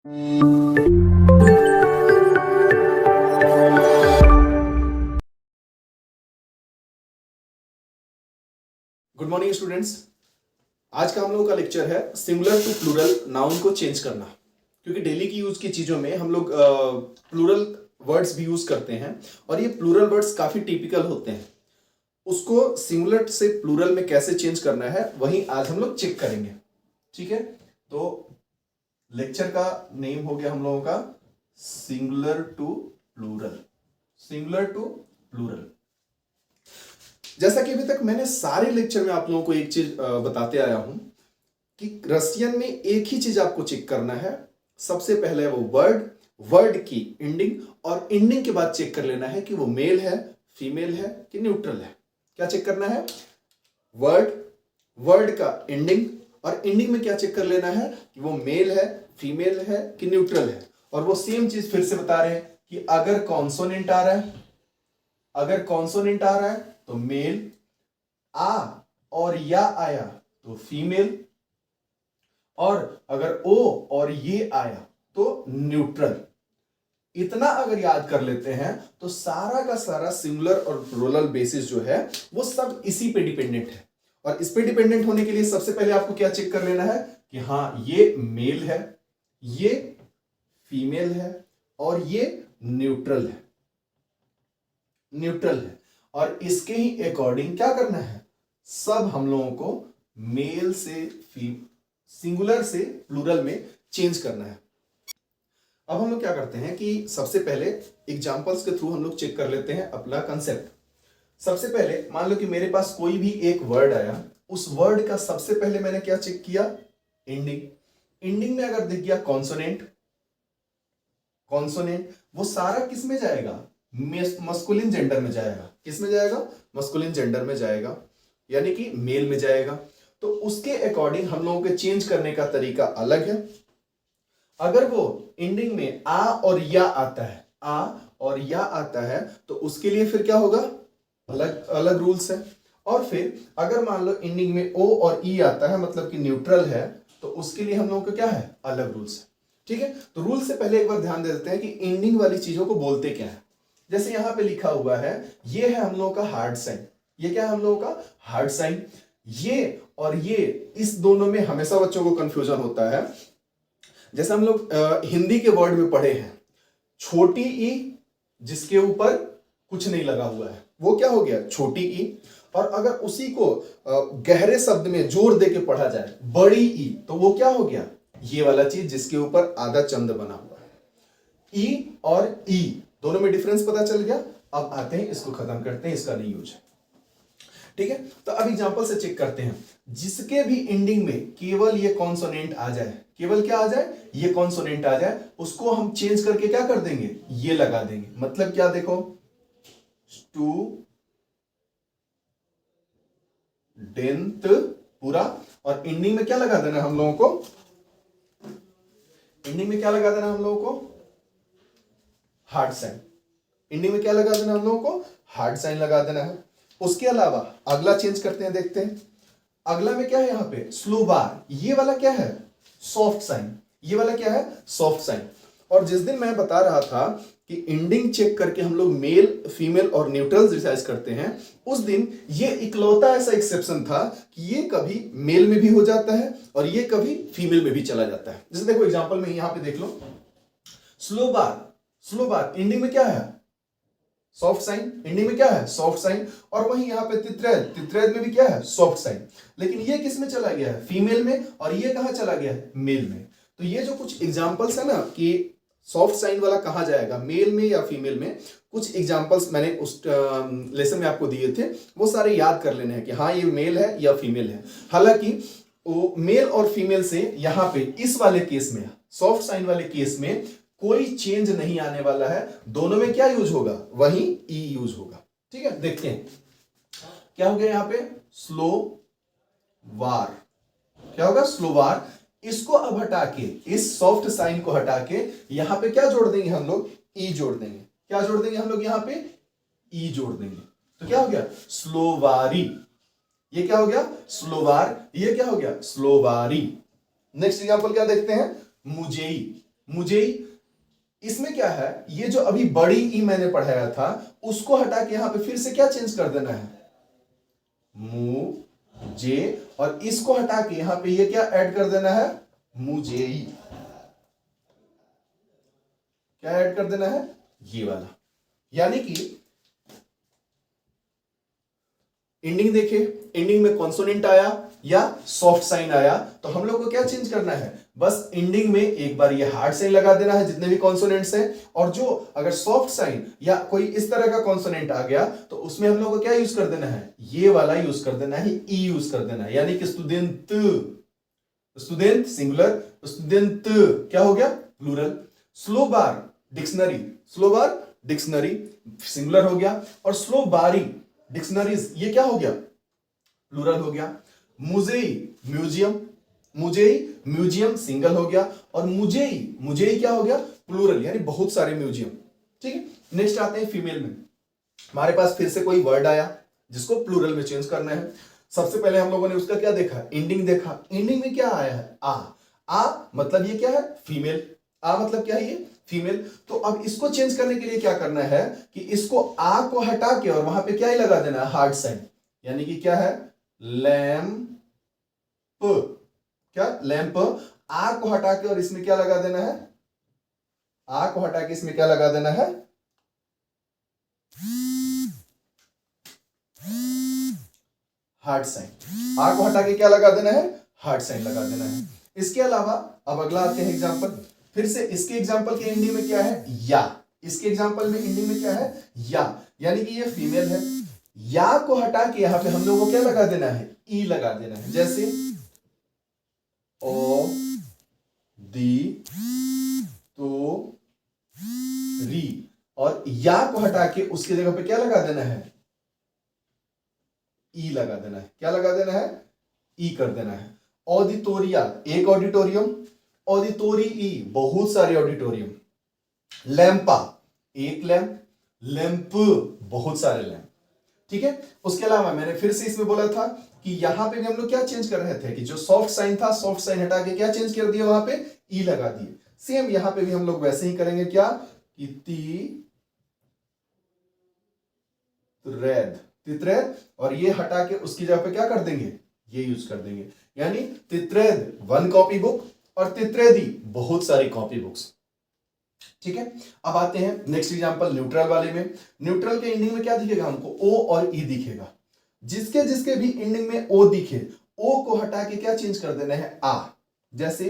Good morning students. आज का हम लोगों का लेक्चर है सिंगुलर टू प्लूरल नाउन को चेंज करना। क्योंकि डेली की यूज की चीजों में हम लोग प्लूरल वर्ड्स भी यूज करते हैं और ये प्लूरल वर्ड्स काफी टिपिकल होते हैं। उसको सिंगुलर से प्लूरल में कैसे चेंज करना है वही आज हम लोग चेक करेंगे। ठीक है, तो लेक्चर का नेम हो गया हम लोगों का singular to plural. Singular to plural. जैसा कि अभी तक मैंने सारे लेक्चर में आप लोगों को एक चीज बताते आया हूं कि रसियन में एक ही चीज आपको चेक करना है। सबसे पहले वो वर्ड की एंडिंग और एंडिंग के बाद चेक कर लेना है कि वो मेल है, फीमेल है कि न्यूट्रल है। क्या चेक करना है? वर्ड का एंडिंग और एंडिंग में क्या चेक कर लेना है कि वो मेल है, फीमेल है कि न्यूट्रल है। और वो सेम चीज फिर से बता रहे हैं कि अगर कॉन्सोनेंट आ रहा है तो मेल, आ और या आया तो फीमेल, और अगर ओ और ये आया तो न्यूट्रल। इतना अगर याद कर लेते हैं तो सारा का सारा सिंगुलर और प्लूरल बेसिस जो है वो सब इसी पे डिपेंडेंट है। और इस पे डिपेंडेंट होने के लिए सबसे पहले आपको क्या चेक कर लेना है कि हां ये मेल है, ये फीमेल है और ये न्यूट्रल है। और इसके ही अकॉर्डिंग क्या करना है, सब हम लोगों को मेल से सिंगुलर से प्लूरल में चेंज करना है। अब हम लोग क्या करते हैं कि सबसे पहले एग्जांपल्स के थ्रू हम लोग चेक कर लेते हैं अपना कंसेप्ट। सबसे पहले मान लो कि मेरे पास कोई भी एक वर्ड आया, उस वर्ड का सबसे पहले मैंने क्या चेक किया? एंडिंग में अगर दिख गया कॉन्सोनेंट, वो सारा किस में जाएगा? मस्कुलिन जेंडर में जाएगा। किस में जाएगा? मस्कुलिन जेंडर में जाएगा, यानी कि मेल में जाएगा। तो उसके अकॉर्डिंग हम लोगों के चेंज करने का तरीका अलग है। अगर वो एंडिंग में आ और या आता है तो उसके लिए फिर क्या होगा? अलग अलग रूल्स है। और फिर अगर मान लो एंडिंग में ओ और ई आता है, मतलब कि न्यूट्रल है, तो उसके लिए हम लोगों को क्या है? अलग रूल्स है। ठीक है, तो रूल से पहले एक बार ध्यान दे देते हैं कि एंडिंग वाली चीजों को बोलते क्या है। जैसे यहां पे लिखा हुआ है, ये है हम लोगों का हार्ड साइन। ये क्या है हम लोगों का? Hard sign. ये और ये, इस दोनों में हमेशा बच्चों को कंफ्यूजन होता है। जैसे हम लोग हिंदी के वर्ड में पढ़े हैं, छोटी ई जिसके ऊपर कुछ नहीं लगा हुआ है वो क्या हो गया? छोटी ई। और अगर उसी को गहरे शब्द में जोर दे के पढ़ा जाए, बड़ी ई, तो वो क्या हो गया? ये वाला चीज जिसके ऊपर आधा चंद बना हुआ है। ई और ई दोनों में डिफरेंस पता चल गया। अब आते हैं, इसको खत्म करते हैं, इसका नहीं यूज है। ठीक है, तो अब एग्जांपल से चेक करते हैं। जिसके भी एंडिंग में केवल ये कॉन्सोनेंट आ जाए, केवल क्या आ जाए? ये कॉन्सोनेंट आ जाए, उसको हम चेंज करके क्या कर देंगे? ये लगा देंगे। मतलब क्या? देखो, स्टूडेंट पूरा, और एंडिंग में क्या लगा देना हम लोगों को? एंडिंग में क्या लगा देना हम लोगों को? Hard sign. एंडिंग में क्या लगा देना हम लोगों को? हार्ड साइन लगा देना है। उसके अलावा अगला चेंज करते हैं, देखते हैं अगला में क्या है। यहां पे स्लो बार, ये वाला क्या है? Soft sign. ये वाला क्या है? Soft sign. और जिस दिन मैं बता रहा था कि एंडिंग चेक करके हम लोग मेल, फीमेल और न्यूट्रल डिसाइड करते हैं, उस दिन ये इकलौता ऐसा एक्सेप्शन था कि ये कभी मेल में भी हो जाता है और ये कभी फीमेल में भी चला जाता है। जैसे देखो एग्जांपल में यहां पे देख लो, स्लो बार एंडिंग में क्या है? Soft sign. एंडिंग में क्या है? Soft sign. और वहीं यहां पे तित्रेद में भी क्या है? Soft sign. लेकिन ये किस में चला गया है? फीमेल में। और ये कहां चला गया है? मेल में। तो ये जो कुछ एग्जांपल्स है ना कि सॉफ्ट साइन वाला कहां जाएगा, मेल में या फीमेल में, कुछ एग्जांपल्स मैंने उस लेसन में आपको दिए थे, वो सारे याद कर लेने हैं कि हाँ ये मेल है या फीमेल है। हालांकि वो मेल और फीमेल से यहां पे इस वाले केस में, सॉफ्ट साइन वाले केस में कोई चेंज नहीं आने वाला है। दोनों में क्या यूज होगा? वही ई यूज होगा। ठीक है, देखते हैं क्या हो गया यहां पे? स्लो वार। क्या होगा? स्लो वार। इसको अब हटा के, इस सॉफ्ट साइन को हटा के यहां पे क्या जोड़ देंगे हम लोग? ई जोड़ देंगे। क्या जोड़ देंगे हम लोग यहां पे? ई जोड़ देंगे। तो क्या हो गया? स्लोवारी। ये क्या हो गया? स्लोवार। ये क्या हो गया? स्लोवारी। नेक्स्ट एग्जांपल क्या देखते हैं? मुजेई। मुझेई। इसमें क्या है, ये जो अभी बड़ी ई मैंने पढ़ाया था उसको हटा के यहां पे फिर से क्या चेंज कर देना है, मुझे, और इसको हटा के यहां पे ये क्या ऐड कर देना है, मुझेई। क्या ऐड कर देना है, ये वाला। यानी कि एंडिंग देखे, एंडिंग में कॉन्सोनेंट आया या सॉफ्ट साइन आया, तो हम लोग को क्या चेंज करना है, बस एंडिंग में एक बार ये हार्ड साइन लगा देना है जितने भी कॉन्सोनेंट्स हैं, और जो अगर सॉफ्ट साइन या कोई इस तरह का कॉन्सोनेंट आ गया तो उसमें हम लोग को क्या यूज कर देना है, ये वाला यूज कर देना है, ई यूज कर देना है। यानी कि स्टूडेंट, स्टूडेंट सिंगुलर, स्टूडेंट क्या हो गया, प्लूरल। स्लो बार डिक्शनरी, स्लो बार डिक्शनरी सिंगुलर हो गया, और स्लो बारी डिक्शनरीज ये क्या हो गया, प्लूरल हो गया। मुजेई म्यूजियम, मुजेई म्यूजियम सिंगल हो गया, और मुजेई, मुजेई क्या हो गया, प्लूरल, यानी बहुत सारे म्यूजियम। ठीक है, नेक्स्ट आते हैं फीमेल में। हमारे पास फिर से कोई वर्ड आया जिसको प्लूरल में चेंज करना है। सबसे पहले हम लोगों ने उसका क्या देखा, एंडिंग देखा। एंडिंग में क्या आया है, आ मतलब ये क्या है, फीमेल। आ मतलब क्या है, ये फीमेल। तो अब इसको चेंज करने के लिए क्या करना है कि इसको आ को हटा के और वहां पे क्या ही लगा देना है, हार्ड साइन। यानी कि क्या है, लैम्प, क्या लैंप। आ को हटा के और इसमें क्या लगा देना है, आ को हटा के इसमें क्या लगा देना है, हार्ड साइन। आ को हटा के क्या लगा देना है, हार्ड साइन लगा देना है। इसके अलावा अब अगला आते हैं एग्जांपल। फिर से इसके एग्जांपल के एंडिंग में क्या है, या। इसके एग्जांपल में एंडिंग में क्या है, या। यानी कि ये फीमेल है, या को हटा के यहां पे हम लोगों को क्या लगा देना है, ई लगा देना है। जैसे ओ दी तो री, और या को हटा के उसकी जगह पे क्या लगा देना है, ई लगा देना है। क्या लगा देना है, ई कर देना है। ऑडिटोरिया एक ऑडिटोरियम, ऑडिटोरी बहुत सारे ऑडिटोरियम। लैंपा एक लैंप, लैंप बहुत सारे लैंप। ठीक है, उसके अलावा मैंने फिर से इसमें बोला था कि यहां पे भी हम लोग क्या चेंज कर रहे थे कि जो सॉफ्ट साइन था, सॉफ्ट साइन हटा के क्या चेंज कर दिया, वहां पे ई लगा दिए। सेम यहां पे भी हम लोग वैसे ही करेंगे, क्या कि तित्रेद, तित्रेद, और ये हटा के उसकी जगह पे क्या कर देंगे, ये यूज कर देंगे। यानी तित्रेद वन कॉपी बुक और तित्रेदी बहुत सारी कॉपी बुक्स। ठीक है, अब आते हैं नेक्स्ट एग्जांपल न्यूट्रल वाले में। न्यूट्रल के एंडिंग में क्या दिखेगा हमको, ओ और ई दिखेगा। जिसके जिसके भी एंडिंग में ओ दिखे, ओ को हटा के क्या चेंज कर देना है, आ। जैसे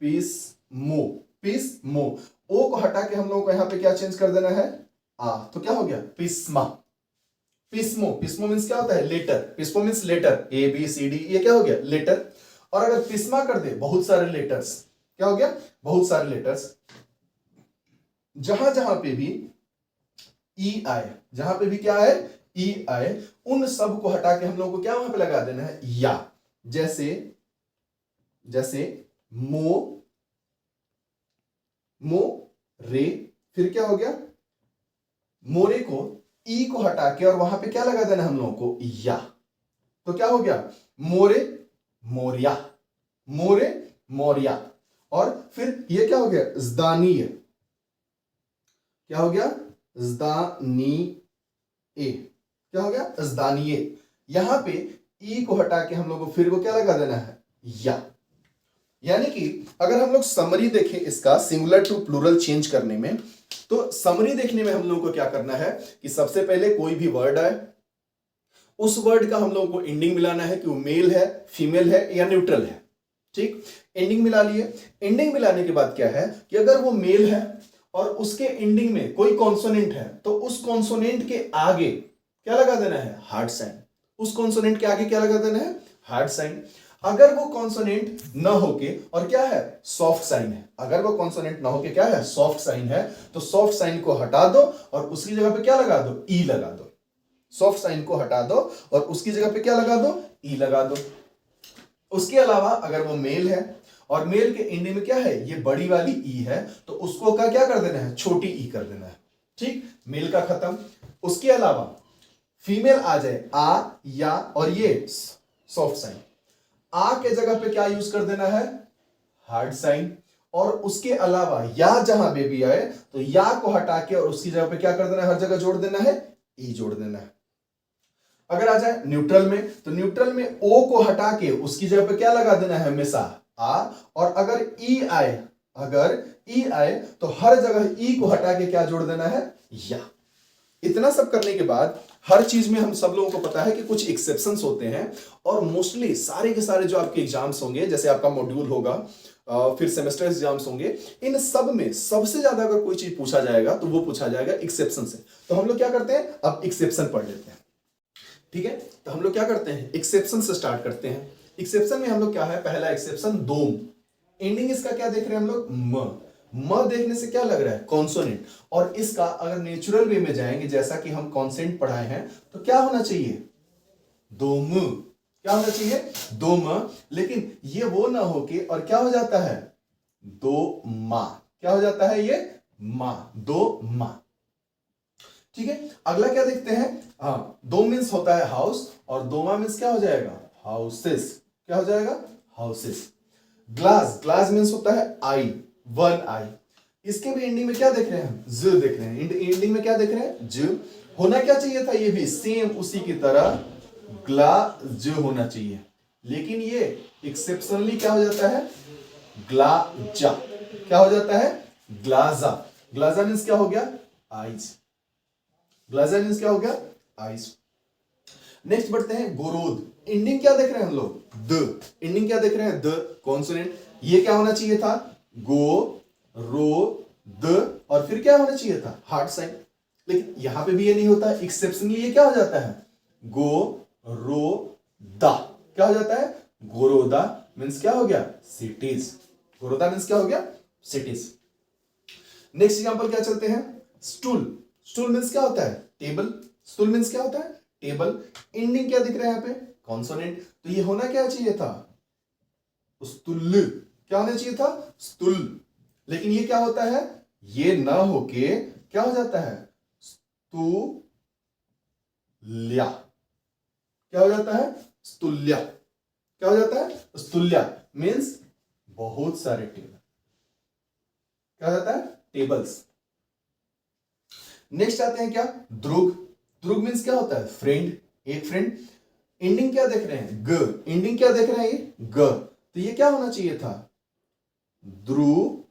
पीस मो, पीस मो, ओ को हटा के हम लोगों को यहां पे क्या चेंज कर देना है, आ। तो क्या हो गया, पिस्मा, पिस्मो। पिस्मो मींस क्या होता है, लेटर। पिस्मो means letter, A B C D, ये क्या हो गया, लेटर। और अगर पिस्मा कर दे, बहुत सारे लेटर्स, क्या हो गया, बहुत सारे लेटर्स। जहां जहां पे भी ई आए, जहां पे भी क्या आए, ई आए, उन सब को हटा के हम लोगों को क्या वहां पे लगा देना है, या। जैसे जैसे मो, मो रे, फिर क्या हो गया, मोरे को ई को हटा के और वहां पे क्या लगा देना हम लोगों को, या। तो क्या हो गया, मोरे मोरिया, मोरे मोरिया। और फिर ये क्या हो गया, ज़दानीय, क्या हो गया, ज़दानी ए, क्या हो गया, ज़दानीय। यहां पे ई को हटा के हम लोग को फिर को क्या लगा देना है, या। यानी कि अगर हम लोग समरी देखें इसका सिंगुलर टू प्लूरल चेंज करने में, तो समरी देखने में हम लोगों को क्या करना है कि सबसे पहले कोई भी वर्ड आए, उस वर्ड का हम लोगों को एंडिंग मिलाना है कि वो मेल है, फीमेल है या न्यूट्रल है। ठीक, एंडिंग मिला लिए। एंडिंग मिलाने के बाद क्या है कि अगर वो मेल है और उसके एंडिंग में कोई कॉन्सोनेंट है, तो उस कॉन्सोनेंट के आगे क्या लगा देना है, हार्ड साइन। उस कॉन्सोनेंट के आगे क्या लगा देना है, हार्ड साइन। अगर वो कॉन्सोनेंट ना होके और क्या है, सॉफ्ट साइन है, अगर वो कॉन्सोनेंट ना होके क्या है, सॉफ्ट साइन है, तो सॉफ्ट साइन को हटा दो और उसकी जगह पे क्या लगा दो, ई लगा दो। सॉफ्ट साइन को हटा दो और उसकी जगह पे क्या लगा दो, ई लगा दो। उसके अलावा अगर वो मेल है और मेल के एंडिंग में क्या है, ये बड़ी वाली ई है, तो उसको का क्या कर देना है, छोटी ई कर देना है। ठीक, मेल का खत्म। उसके अलावा फीमेल आ जाए, आ या, और ये सॉफ्ट साइन, आ के जगह पे क्या यूज कर देना है, हार्ड साइन। और उसके अलावा या जहां बेबी आए तो या को हटा के और उसकी जगह पे क्या कर देना है, हर जगह जोड़ देना है, ई जोड़ देना है। अगर आ जाए न्यूट्रल में, तो न्यूट्रल में ओ को हटा के उसकी जगह पे क्या लगा देना है, हमेशा आ। और अगर ई आए तो हर जगह ई को हटा के क्या जोड़ देना है, या। इतना सब करने के बाद हर चीज में हम सब लोगों को पता है कि कुछ एक्सेप्शंस होते हैं, और मोस्टली सारे के सारे जो आपके एग्जाम्स होंगे, जैसे आपका मॉड्यूल होगा, फिर सेमेस्टर एग्जाम्स होंगे, इन सब में सबसे ज्यादा अगर कोई चीज पूछा जाएगा तो वो पूछा जाएगा एक्सेप्शन से। तो हम लोग क्या करते हैं, अब एक्सेप्शन पढ़ लेते हैं, ठीक है। तो हम लोग क्या करते हैं, एक्सेप्शन से स्टार्ट करते हैं। एक्सेप्शन में हम लोग क्या है, पहला एक्सेप्शन दोम, एंडिंग इसका क्या देख रहे हैं हम लोग, म देखने से क्या लग रहा है, कॉन्सोनेंट। और इसका अगर नेचुरल वे में जाएंगे, जैसा कि हम कॉन्सेंट पढ़ाए हैं, तो क्या होना चाहिए, दोम। क्या होना चाहिए, दोम। लेकिन ये वो ना होके और क्या हो जाता है, दो मा। क्या हो जाता है ये, मा, दो मा। ठीक है। अगला क्या देखते हैं, हाँ, दो मीन्स होता है हाउस, और दोमा मीन्स क्या हो जाएगा, हाउसेस। क्या हो जाएगा, हाउसेस। ग्लास मीन्स होता है आई, वन आई। इसके भी एंडिंग में क्या देख रहे हैं, ज देख रहे हैं, एंडिंग में क्या देख रहे हैं, ज। होना क्या चाहिए था, ये भी सेम उसी की तरह ग्लाज होना चाहिए, लेकिन ये एक्सेप्शनली क्या हो जाता है, ग्लाजा। क्या हो जाता है, ग्लाजा। ग्लाजा मीन्स क्या हो गया, आइज। ग्लाजा मीन्स क्या हो गया, आइज। नेक्स्ट बढ़ते हैं, गोरोद। एंडिंग क्या देख रहे हैं हम लोग, द। एंडिंग क्या देख रहे हैं, द, कॉन्सोनेंट। ये क्या होना चाहिए था, गो, रो, द, और फिर क्या होना चाहिए था, हार्ट साइन। लेकिन यहां पे भी ये नहीं होता, एक्सेप्शनली ये क्या हो जाता है, गो, रो, दा। क्या हो जाता है, गोरोदा मीन्स क्या हो गया, सिटीज। गोरोदा मीन्स क्या हो गया, सिटीज। नेक्स्ट एग्जांपल क्या चलते हैं, स्टूल। स्टूल मीन्स क्या होता है, टेबल। स्टूल मीन्स क्या होता है, टेबल। एंडिंग क्या दिख रहा है यहाँ पे, कॉन्सोनेंट। तो ये होना क्या चाहिए था, स्तुल। क्या होना चाहिए था, स्तुल। लेकिन ये क्या होता है, ये ना होके क्या हो जाता है, स्तुल्या। क्या हो जाता है, स्तुल्या। क्या हो जाता है, स्तुल्या मीन्स बहुत सारे टेबल। क्या हो जाता है, टेबल्स। नेक्स्ट आते हैं क्या, ध्रुग। ध्रुग मीन्स क्या होता है, फ्रेंड, एक फ्रेंड। एंडिंग क्या देख रहे हैं, ग। एंडिंग क्या देख रहे हैं, ये ग। तो ये क्या होना चाहिए था, ध्रुग,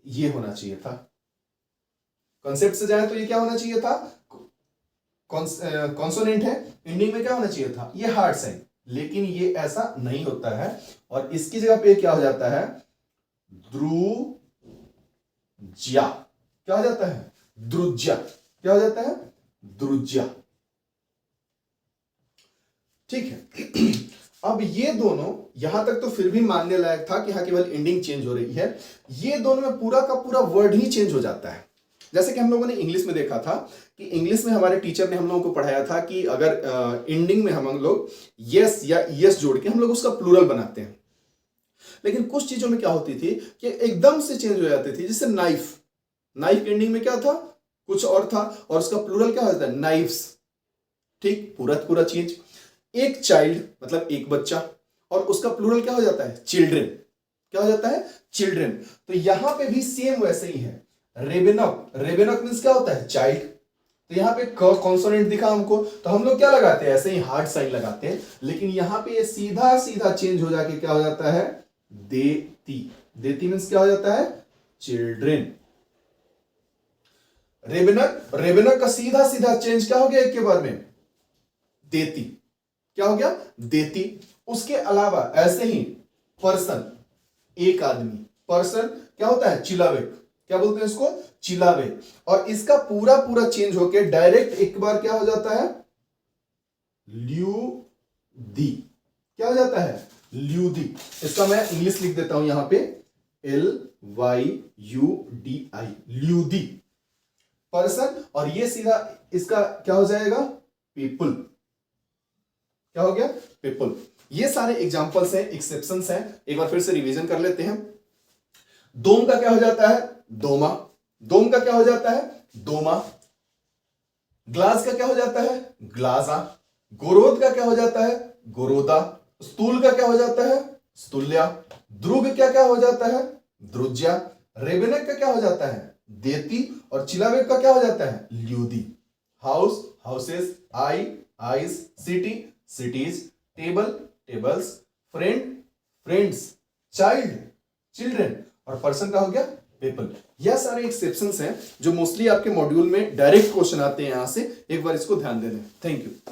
ये होना चाहिए था। कॉन्सेप्ट से जाए तो ये क्या होना चाहिए था, कॉन्सोनेंट है, एंडिंग में क्या होना चाहिए था, ये हार्ट साइन। लेकिन ये ऐसा नहीं होता है, और इसकी जगह पे क्या हो जाता है, ध्रुज्या। क्या हो जाता है, द्रुज्या। क्या हो जाता है, द्रुज्या। ठीक है। अब ये दोनों यहां तक तो फिर भी मानने लायक था कि हाँ केवल एंडिंग चेंज हो रही है। ये दोनों में पूरा का पूरा वर्ड ही चेंज हो जाता है। जैसे कि हम लोगों ने इंग्लिश में देखा था कि इंग्लिश में हमारे टीचर ने हम लोगों को पढ़ाया था कि अगर एंडिंग में हम लोग यस या यस जोड़ के हम लोग उसका प्लूरल बनाते हैं। लेकिन कुछ चीजों में क्या होती थी कि एकदम से चेंज हो जाती थी। जैसे नाइफ, नाइफ एंडिंग में क्या था, कुछ और था, और उसका प्लूरल क्या होता है, नाइफ्स। ठीक, पूरा चेंज। एक चाइल्ड मतलब एक बच्चा, और उसका प्लूरल क्या हो जाता है, चिल्ड्रन। क्या हो जाता है, चिल्ड्रन। तो यहां पे भी सेम वैसे ही है। रेबेनक, रेबेनक मींस क्या होता है, चाइल्ड। तो यहां पे कॉन्सोनेंट दिखा हमको, तो हम लोग क्या लगाते हैं, ऐसे ही हार्ड साइन लगाते हैं। लेकिन यहां पे ये सीधा सीधा चेंज हो जाके क्या हो जाता है, देती। देती मींस क्या हो जाता है, चिल्ड्रन। रेबेनक, रेबेनक का सीधा सीधा चेंज क्या हो गया एक के बाद में, देती। क्या हो गया, देती। उसके अलावा ऐसे ही पर्सन, एक आदमी, पर्सन क्या होता है, चिलावे। क्या बोलते हैं इसको, चिलावे। और इसका पूरा चेंज होके डायरेक्ट एक बार क्या हो जाता है, ल्यूदी। क्या हो जाता है, ल्यूदी। इसका मैं इंग्लिश लिख देता हूं यहां पे, LYUDI, ल्यूदी, पर्सन। और ये सीधा इसका क्या हो जाएगा, पीपल। क्या हो गया, पीपल। ये सारे एग्जांपल्स हैं, एक्सेप्शंस हैं। एक बार फिर से रिवीजन कर लेते हैं। दोम का क्या हो जाता है, दोमा। दोम का क्या हो जाता है, दोमा। ग्लास का क्या हो जाता है, ग्लाजा। गोरोद का क्या हो जाता है, गोरोदा। स्तूल का क्या हो जाता है, स्तुल्या। द्रुग क्या क्या हो जाता है? द्रुज्या। रेबेनक का क्या हो जाता है? देती। और चिलावेग का क्या हो जाता है? ल्यूदी। House, houses. Eye, eyes. City, cities. Table, tables. Friend, friends. Child, children. और पर्सन का हो गया पीपल। यह सारे एक्सेप्शंस हैं जो मोस्टली आपके मॉड्यूल में डायरेक्ट क्वेश्चन आते हैं यहां से। एक बार इसको ध्यान दे दें। Thank you.